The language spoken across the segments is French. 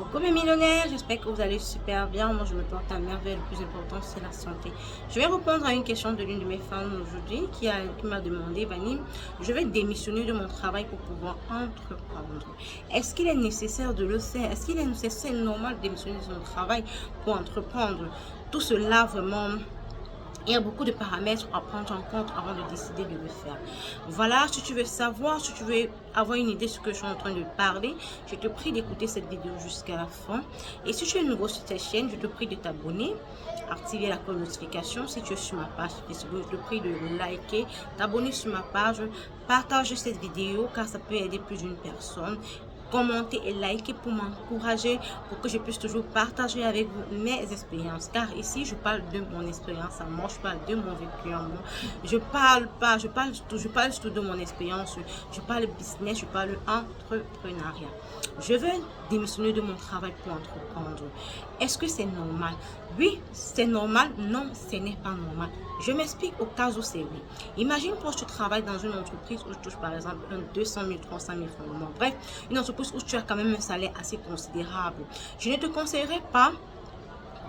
Coucou mes millionnaires, j'espère que vous allez super bien. Moi je me porte à merveille, le plus important c'est la santé. Je vais répondre à une question de l'une de mes femmes aujourd'hui qui m'a demandé, Vanille, je vais démissionner de mon travail pour pouvoir entreprendre. Est-ce qu'il est nécessaire de le faire? Est-ce qu'il est nécessaire, normal de démissionner de son travail pour entreprendre? Tout cela vraiment... Il y a beaucoup de paramètres à prendre en compte avant de décider de le faire. Voilà, si tu veux savoir, si tu veux avoir une idée de ce que je suis en train de parler, je te prie d'écouter cette vidéo jusqu'à la fin. Et si tu es nouveau sur cette chaîne, je te prie de t'abonner, activer la cloche de notification. Si tu es sur ma page Facebook, je te prie de liker, t'abonner sur ma page, partager cette vidéo car ça peut aider plus d'une personne. Commenter et liker pour m'encourager, pour que je puisse toujours partager avec vous mes expériences. Car ici, je parle de mon expérience à moi, je parle de mon vécu à moi. Je parle surtout de mon expérience, je parle business, je parle entrepreneuriat. Je veux démissionner de mon travail pour entreprendre. Est-ce que c'est normal? Oui, c'est normal. Non, ce n'est pas normal. Je m'explique au cas où c'est oui. Imagine que tu travailles dans une entreprise où tu touches par exemple 200 000, 300 000 francs le mois. Bref, une entreprise où tu as quand même un salaire assez considérable. Je ne te conseillerais pas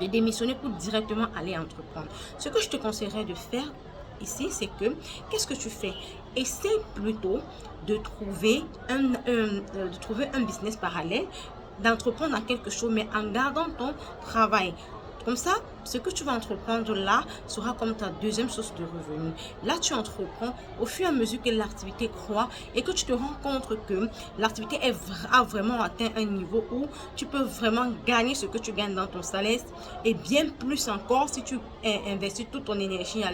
de démissionner pour directement aller entreprendre. Ce que je te conseillerais de faire ici, c'est que, qu'est-ce que tu fais? Essaye plutôt de trouver un business parallèle, d'entreprendre dans quelque chose, mais en gardant ton travail. Comme ça, ce que tu vas entreprendre là sera comme ta deuxième source de revenus. Là, tu entreprends au fur et à mesure que l'activité croît et que tu te rends compte que l'activité a vraiment atteint un niveau où tu peux vraiment gagner ce que tu gagnes dans ton salaire et bien plus encore si tu investis toute ton énergie à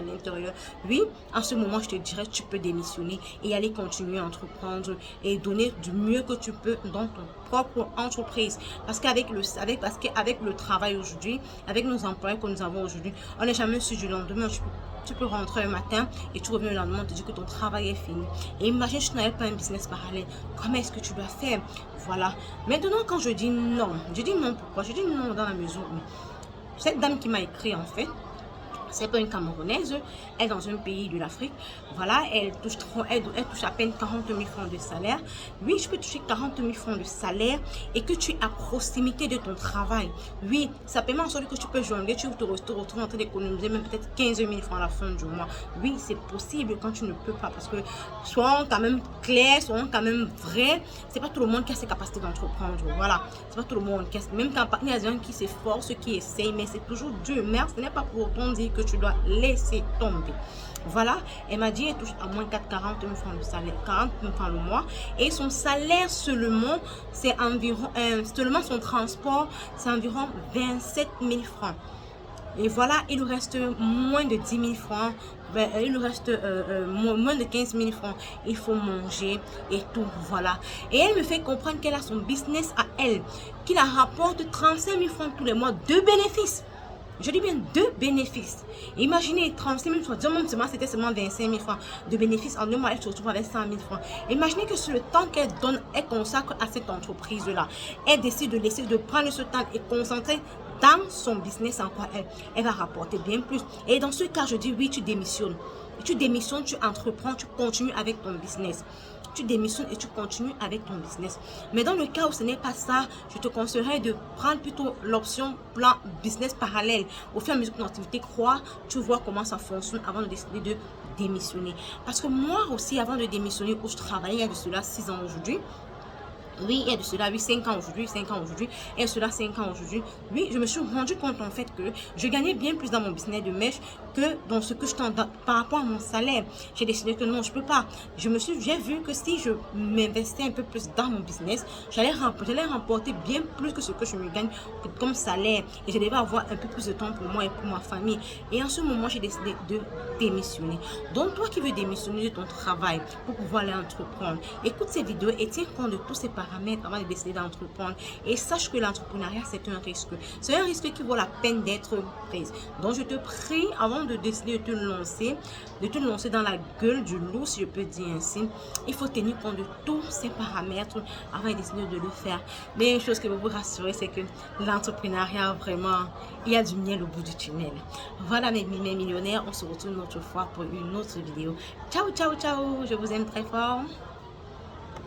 l'intérieur. Oui, en ce moment, je te dirais, tu peux démissionner et aller continuer à entreprendre et donner du mieux que tu peux dans ton propre entreprise. Parce qu'avec le travail aujourd'hui, avec nos employés que nous avons aujourd'hui, on n'est jamais sûr du lendemain. Tu peux rentrer un matin et tu reviens le lendemain, on te dit que ton travail est fini. Et imagine, tu n'avais pas un business parallèle. Comment est-ce que tu dois faire? Voilà. Maintenant, quand je dis non pourquoi? Je dis non dans la mesure où cette dame qui m'a écrit, en fait, c'est pas une Camerounaise, elle est dans un pays de l'Afrique. Voilà, elle touche à peine 40 000 francs de salaire. Oui, je peux toucher 40 000 francs de salaire et que tu es à proximité de ton travail. Oui, ça permet en sorte que tu peux jongler, tu te retrouves en train d'économiser même peut-être 15 000 francs à la fin du mois. Oui, c'est possible quand tu ne peux pas parce que soyons quand même clairs, soyons quand même vrais. C'est pas tout le monde qui a ses capacités d'entreprendre. Voilà, c'est pas tout le monde qui a, même quand il y a des gens qui s'efforcent, qui essayent, mais c'est toujours dur. Mais ce n'est pas pour autant dire que tu dois laisser tomber. Voilà, elle m'a dit elle touche à moins 40 000 francs de salaire, 40 000 francs le mois. Et son salaire seulement, c'est environ, seulement son transport, c'est environ 27 000 francs. Et voilà, il nous reste moins de 10 000 francs. Il nous reste moins de 15 000 francs. Il faut manger et tout, voilà. Et elle me fait comprendre qu'elle a son business à elle, qui la rapporte 35 000 francs tous les mois de bénéfices. Je dis bien deux bénéfices. Imaginez 35 000 francs. Disons c'était seulement 25 000 francs de bénéfices. En 2 mois, elle se retrouve avec 100 000 francs. Imaginez que sur le temps qu'elle donne, elle consacre à cette entreprise-là. Elle décide de prendre ce temps et concentrer dans son business en quoi elle va rapporter bien plus. Et dans ce cas, je dis oui, tu démissionnes. Tu démissionnes, tu entreprends, tu continues avec ton business. Tu démissionnes et tu continues avec ton business. Mais dans le cas où ce n'est pas ça, je te conseillerais de prendre plutôt l'option plan business parallèle. Au fur et à mesure que ton activité croît, tu vois comment ça fonctionne avant de décider de démissionner. Parce que moi aussi, avant de démissionner, où je travaillais il y a de cela 6 ans aujourd'hui, oui, il y a de cela, oui, 5 ans aujourd'hui, et de cela 5 ans aujourd'hui. Oui, je me suis rendu compte en fait que je gagnais bien plus dans mon business de mèche que dans ce que je t'en donne par rapport à mon salaire. J'ai décidé que non, je peux pas. J'ai vu que si je m'investais un peu plus dans mon business, j'allais remporter bien plus que ce que je me gagne comme salaire. Et je devais avoir un peu plus de temps pour moi et pour ma famille. Et en ce moment, j'ai décidé de démissionner. Donc, toi qui veux démissionner de ton travail pour pouvoir aller entreprendre, écoute ces vidéos et tiens compte de tous ces paramètres avant de décider d'entreprendre. Et sache que l'entrepreneuriat, c'est un risque. C'est un risque qui vaut la peine d'être prise. Donc, je te prie, avant de décider de te lancer dans la gueule du loup, si je peux dire ainsi, il faut tenir compte de tous ces paramètres avant de décider de le faire. Mais une chose que je veux vous rassurer, c'est que l'entrepreneuriat, vraiment, il y a du miel au bout du tunnel. Voilà mes millionnaires, on se retrouve une autre fois pour une autre vidéo. Ciao, ciao, ciao, je vous aime très fort.